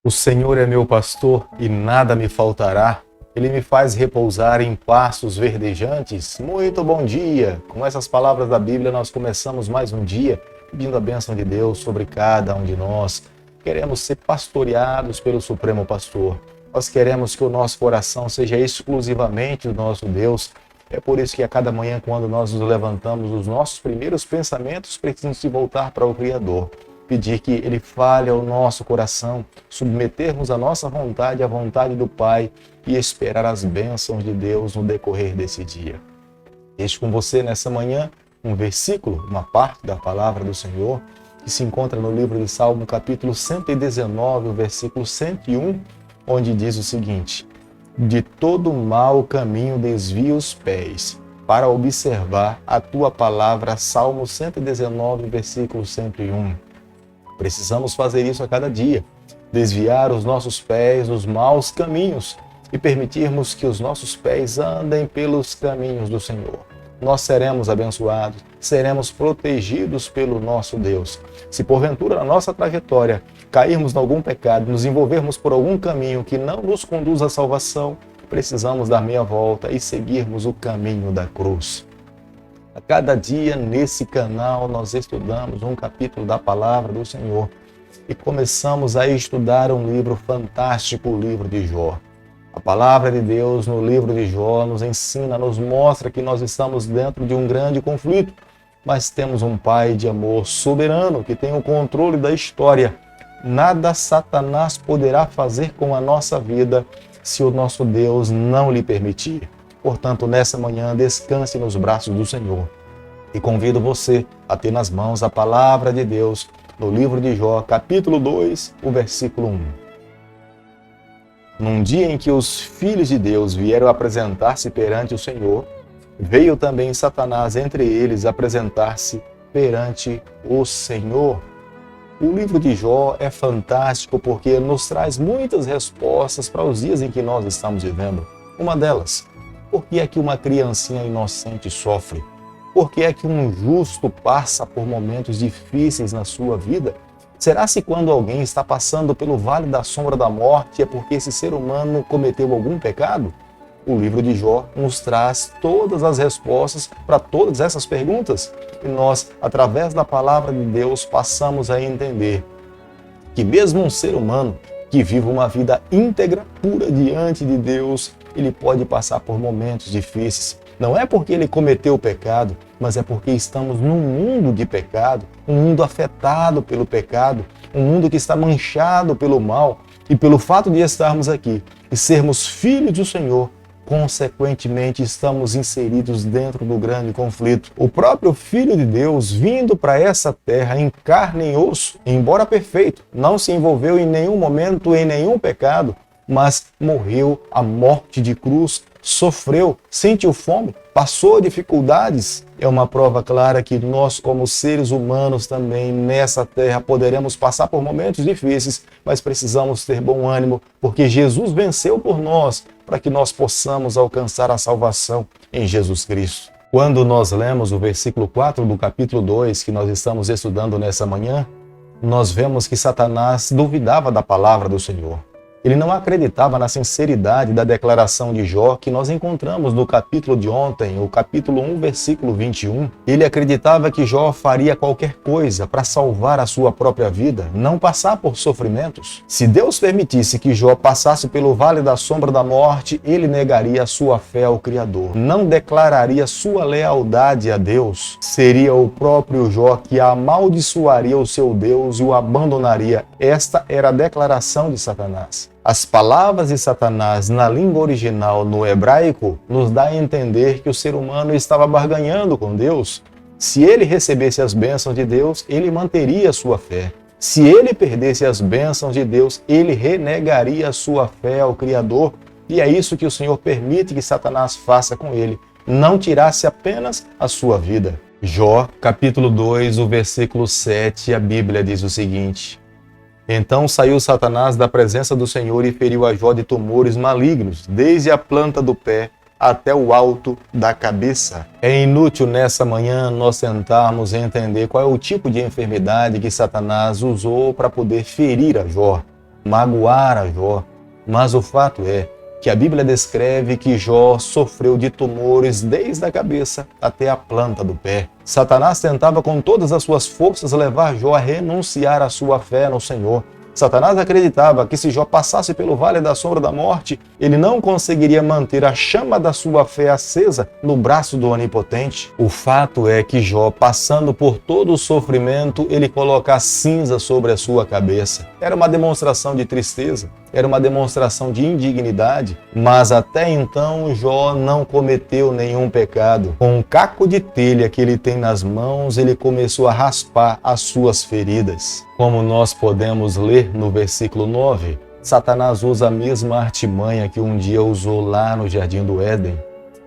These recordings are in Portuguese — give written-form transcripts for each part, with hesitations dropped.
O Senhor é meu pastor e nada me faltará. Ele me faz repousar em pastos verdejantes. Muito bom dia! Com essas palavras da Bíblia nós começamos mais um dia, pedindo a bênção de Deus sobre cada um de nós. Queremos ser pastoreados pelo Supremo Pastor. Nós queremos que o nosso coração seja exclusivamente do nosso Deus. É por isso que a cada manhã, quando nós nos levantamos, os nossos primeiros pensamentos precisam se voltar para o Criador. Pedir que Ele fale ao nosso coração, submetermos a nossa vontade à vontade do Pai e esperar as bênçãos de Deus no decorrer desse dia. Deixo com você nessa manhã um versículo, uma parte da palavra do Senhor, que se encontra no livro de Salmo, capítulo 119, o versículo 101, onde diz o seguinte: de todo mau caminho desvia os pés, para observar a tua palavra. Salmo 119, versículo 101. Precisamos fazer isso a cada dia, desviar os nossos pés dos maus caminhos e permitirmos que os nossos pés andem pelos caminhos do Senhor. Nós seremos abençoados, seremos protegidos pelo nosso Deus. Se porventura na nossa trajetória cairmos em algum pecado, nos envolvermos por algum caminho que não nos conduz à salvação, precisamos dar meia volta e seguirmos o caminho da cruz. A cada dia nesse canal nós estudamos um capítulo da palavra do Senhor e começamos a estudar um livro fantástico, o livro de Jó. A palavra de Deus no livro de Jó nos ensina, nos mostra que nós estamos dentro de um grande conflito, mas temos um Pai de amor soberano que tem o controle da história. Nada Satanás poderá fazer com a nossa vida se o nosso Deus não lhe permitir. Portanto, nessa manhã, descanse nos braços do Senhor. E convido você a ter nas mãos a palavra de Deus no livro de Jó, capítulo 2, o versículo 1. Num dia em que os filhos de Deus vieram apresentar-se perante o Senhor, veio também Satanás entre eles apresentar-se perante o Senhor. O livro de Jó é fantástico porque nos traz muitas respostas para os dias em que nós estamos vivendo. Uma delas: por que é que uma criancinha inocente sofre? Por que é que um justo passa por momentos difíceis na sua vida? Será se quando alguém está passando pelo vale da sombra da morte é porque esse ser humano cometeu algum pecado? O livro de Jó nos traz todas as respostas para todas essas perguntas. E nós, através da palavra de Deus, passamos a entender que mesmo um ser humano que vive uma vida íntegra, pura diante de Deus, ele pode passar por momentos difíceis. Não é porque ele cometeu o pecado, mas é porque estamos num mundo de pecado, um mundo afetado pelo pecado, um mundo que está manchado pelo mal. E pelo fato de estarmos aqui e sermos filhos do Senhor, consequentemente estamos inseridos dentro do grande conflito. O próprio Filho de Deus, vindo para essa terra em carne e osso, embora perfeito, não se envolveu em nenhum momento em nenhum pecado, mas morreu a morte de cruz, sofreu, sentiu fome, passou dificuldades. É uma prova clara que nós, como seres humanos também nessa terra, poderemos passar por momentos difíceis, mas precisamos ter bom ânimo, porque Jesus venceu por nós, para que nós possamos alcançar a salvação em Jesus Cristo. Quando nós lemos o versículo 4 do capítulo 2, que nós estamos estudando nessa manhã, nós vemos que Satanás duvidava da palavra do Senhor. Ele não acreditava na sinceridade da declaração de Jó que nós encontramos no capítulo de ontem, o capítulo 1, versículo 21. Ele acreditava que Jó faria qualquer coisa para salvar a sua própria vida, não passar por sofrimentos. Se Deus permitisse que Jó passasse pelo vale da sombra da morte, ele negaria a sua fé ao Criador, não declararia sua lealdade a Deus. Seria o próprio Jó que amaldiçoaria o seu Deus e o abandonaria. Esta era a declaração de Satanás. As palavras de Satanás na língua original, no hebraico, nos dá a entender que o ser humano estava barganhando com Deus. Se ele recebesse as bênçãos de Deus, ele manteria a sua fé. Se ele perdesse as bênçãos de Deus, ele renegaria a sua fé ao Criador. E é isso que o Senhor permite que Satanás faça com ele. Não tirasse apenas a sua vida. Jó, capítulo 2, o versículo 7, a Bíblia diz o seguinte: então saiu Satanás da presença do Senhor e feriu a Jó de tumores malignos, desde a planta do pé até o alto da cabeça. É inútil nessa manhã nós tentarmos entender qual é o tipo de enfermidade que Satanás usou para poder ferir a Jó. magoara Jó. Mas o fato é que a Bíblia descreve que Jó sofreu de tumores desde a cabeça até a planta do pé. Satanás tentava com todas as suas forças levar Jó a renunciar à sua fé no Senhor. Satanás acreditava que se Jó passasse pelo vale da sombra da morte, ele não conseguiria manter a chama da sua fé acesa no braço do Onipotente. O fato é que Jó, passando por todo o sofrimento, ele coloca a cinza sobre a sua cabeça. Era uma demonstração de tristeza, era uma demonstração de indignidade, mas até então Jó não cometeu nenhum pecado. Com um caco de telha que ele tem nas mãos, ele começou a raspar as suas feridas. Como nós podemos ler no versículo 9, Satanás usa a mesma artimanha que um dia usou lá no Jardim do Éden.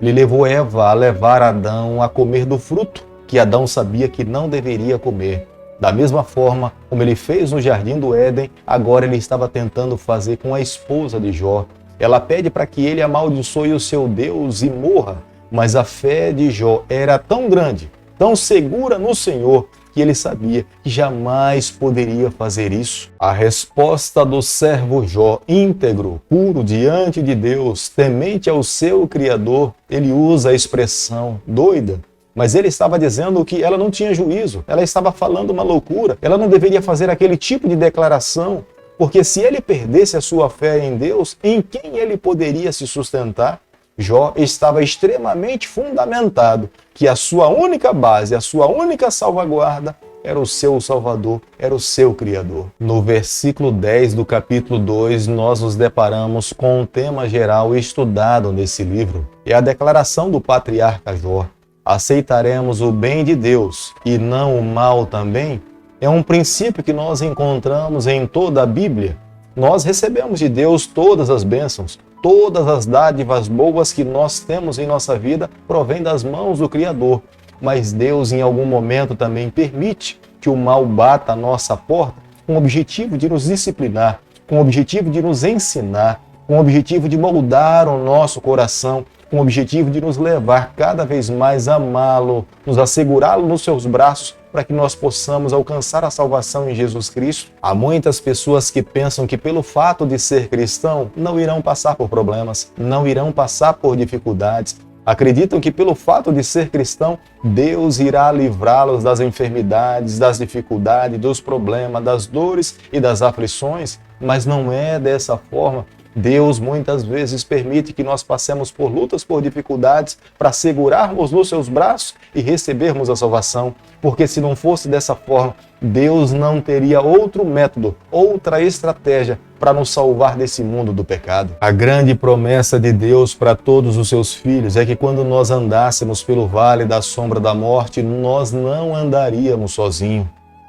Ele levou Eva a levar Adão a comer do fruto que Adão sabia que não deveria comer. Da mesma forma como ele fez no Jardim do Éden, agora ele estava tentando fazer com a esposa de Jó. Ela pede para que ele amaldiçoe o seu Deus e morra, mas a fé de Jó era tão grande, tão segura no Senhor, que ele sabia que jamais poderia fazer isso. A resposta do servo Jó, íntegro, puro diante de Deus, temente ao seu Criador, ele usa a expressão doida, mas ele estava dizendo que ela não tinha juízo, ela estava falando uma loucura, ela não deveria fazer aquele tipo de declaração, porque se ele perdesse a sua fé em Deus, em quem ele poderia se sustentar? Jó estava extremamente fundamentado que a sua única base, a sua única salvaguarda era o seu Salvador, era o seu Criador. No versículo 10 do capítulo 2, nós nos deparamos com um tema geral estudado nesse livro. É a declaração do patriarca Jó. Aceitaremos o bem de Deus e não o mal também? É um princípio que nós encontramos em toda a Bíblia. Nós recebemos de Deus todas as bênçãos. Todas as dádivas boas que nós temos em nossa vida provêm das mãos do Criador. Mas Deus, em algum momento, também permite que o mal bata à nossa porta com o objetivo de nos disciplinar, com o objetivo de nos ensinar, com o objetivo de moldar o nosso coração, com o objetivo de nos levar cada vez mais a amá-lo, nos assegurá-lo nos seus braços, para que nós possamos alcançar a salvação em Jesus Cristo. Há muitas pessoas que pensam que pelo fato de ser cristão, não irão passar por problemas, não irão passar por dificuldades. Acreditam que pelo fato de ser cristão, Deus irá livrá-los das enfermidades, das dificuldades, dos problemas, das dores e das aflições, mas não é dessa forma. Deus muitas vezes permite que nós passemos por lutas, por dificuldades, para segurarmos nos seus braços e recebermos a salvação. Porque se não fosse dessa forma, Deus não teria outro método, outra estratégia para nos salvar desse mundo do pecado. A grande promessa de Deus para todos os seus filhos é que quando nós andássemos pelo vale da sombra da morte, nós não andaríamos sozinhos.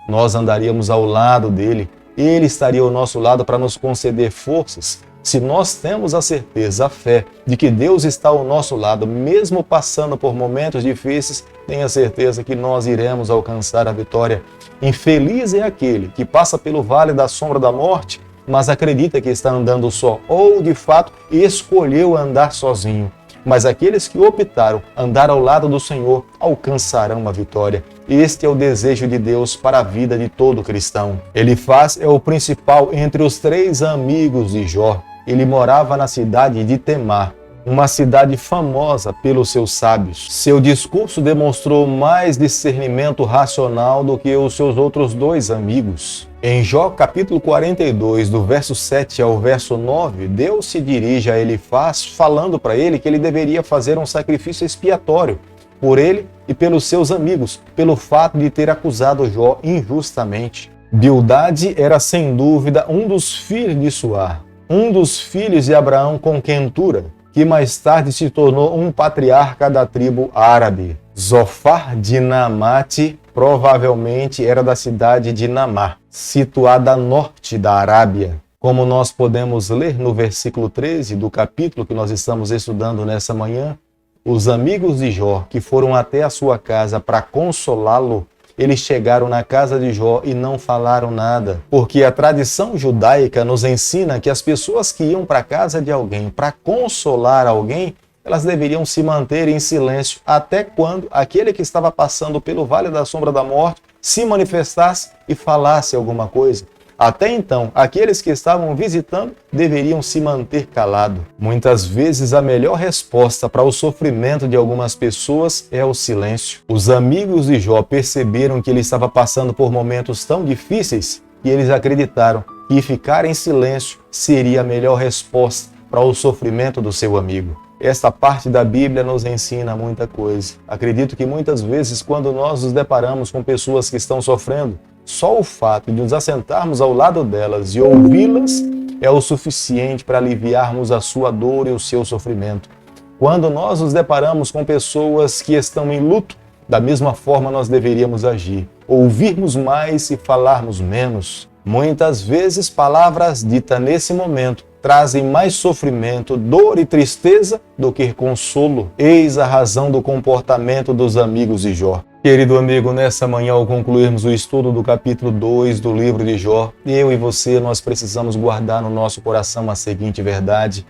Nós andaríamos ao lado dele. Ele estaria ao nosso lado para nos conceder forças. Se nós temos a certeza, a fé, de que Deus está ao nosso lado, mesmo passando por momentos difíceis, tenha certeza que nós iremos alcançar a vitória. Infeliz é aquele que passa pelo vale da sombra da morte, mas acredita que está andando só, ou de fato escolheu andar sozinho. Mas aqueles que optaram andar ao lado do Senhor alcançarão a vitória. Este é o desejo de Deus para a vida de todo cristão. Elifaz é o principal entre os 3 amigos de Jó. Ele morava na cidade de Temar, uma cidade famosa pelos seus sábios. Seu discurso demonstrou mais discernimento racional do que os seus outros 2 amigos. Em Jó capítulo 42, do verso 7 ao verso 9, Deus se dirige a Elifaz falando para ele que ele deveria fazer um sacrifício expiatório por ele e pelos seus amigos, pelo fato de ter acusado Jó injustamente. Bildade era sem dúvida um dos filhos de Suar, um dos filhos de Abraão com Quentura, que mais tarde se tornou um patriarca da tribo árabe. Zofar de Naamate provavelmente era da cidade de Namá, situada a norte da Arábia. Como nós podemos ler no versículo 13 do capítulo que nós estamos estudando nessa manhã, os amigos de Jó que foram até a sua casa para consolá-lo, eles chegaram na casa de Jó e não falaram nada, porque a tradição judaica nos ensina que as pessoas que iam para a casa de alguém para consolar alguém, elas deveriam se manter em silêncio até quando aquele que estava passando pelo vale da sombra da morte se manifestasse e falasse alguma coisa. Até então, aqueles que estavam visitando deveriam se manter calados. Muitas vezes, a melhor resposta para o sofrimento de algumas pessoas é o silêncio. Os amigos de Jó perceberam que ele estava passando por momentos tão difíceis e eles acreditaram que ficar em silêncio seria a melhor resposta para o sofrimento do seu amigo. Esta parte da Bíblia nos ensina muita coisa. Acredito que muitas vezes, quando nós nos deparamos com pessoas que estão sofrendo, só o fato de nos assentarmos ao lado delas e ouvi-las é o suficiente para aliviarmos a sua dor e o seu sofrimento. Quando nós nos deparamos com pessoas que estão em luto, da mesma forma nós deveríamos agir. Ouvirmos mais e falarmos menos. Muitas vezes, palavras ditas nesse momento trazem mais sofrimento, dor e tristeza do que consolo. Eis a razão do comportamento dos amigos de Jó. Querido amigo, nessa manhã, ao concluirmos o estudo do capítulo 2 do livro de Jó, eu e você, nós precisamos guardar no nosso coração a seguinte verdade: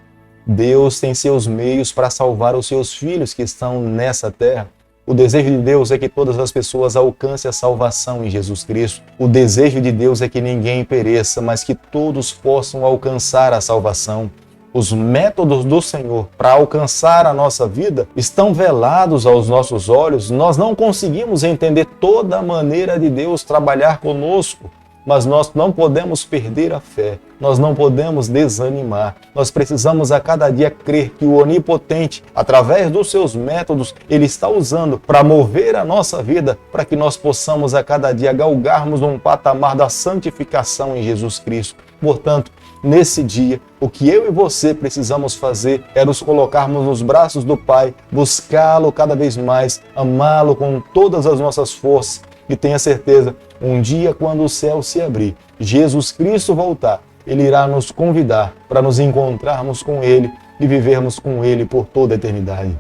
Deus tem seus meios para salvar os seus filhos que estão nessa terra. O desejo de Deus é que todas as pessoas alcancem a salvação em Jesus Cristo. O desejo de Deus é que ninguém pereça, mas que todos possam alcançar a salvação. Os métodos do Senhor para alcançar a nossa vida estão velados aos nossos olhos. Nós não conseguimos entender toda a maneira de Deus trabalhar conosco, mas nós não podemos perder a fé, nós não podemos desanimar. Nós precisamos a cada dia crer que o Onipotente, através dos seus métodos, Ele está usando para mover a nossa vida, para que nós possamos a cada dia galgarmos um patamar da santificação em Jesus Cristo. Portanto, nesse dia, o que eu e você precisamos fazer é nos colocarmos nos braços do Pai, buscá-lo cada vez mais, amá-lo com todas as nossas forças. E tenha certeza, um dia quando o céu se abrir, Jesus Cristo voltar, Ele irá nos convidar para nos encontrarmos com Ele e vivermos com Ele por toda a eternidade.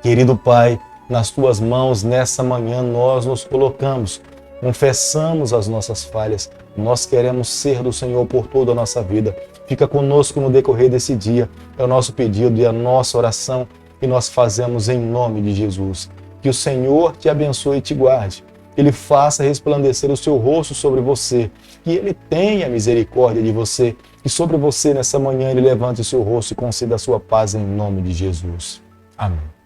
Querido Pai, nas Tuas mãos, nessa manhã, nós nos colocamos, confessamos as nossas falhas, nós queremos ser do Senhor por toda a nossa vida. Fica conosco no decorrer desse dia, é o nosso pedido e a nossa oração que nós fazemos em nome de Jesus. Que o Senhor te abençoe e te guarde. Ele faça resplandecer o seu rosto sobre você, que Ele tenha misericórdia de você, que sobre você nessa manhã Ele levante o seu rosto e conceda a sua paz em nome de Jesus. Amém.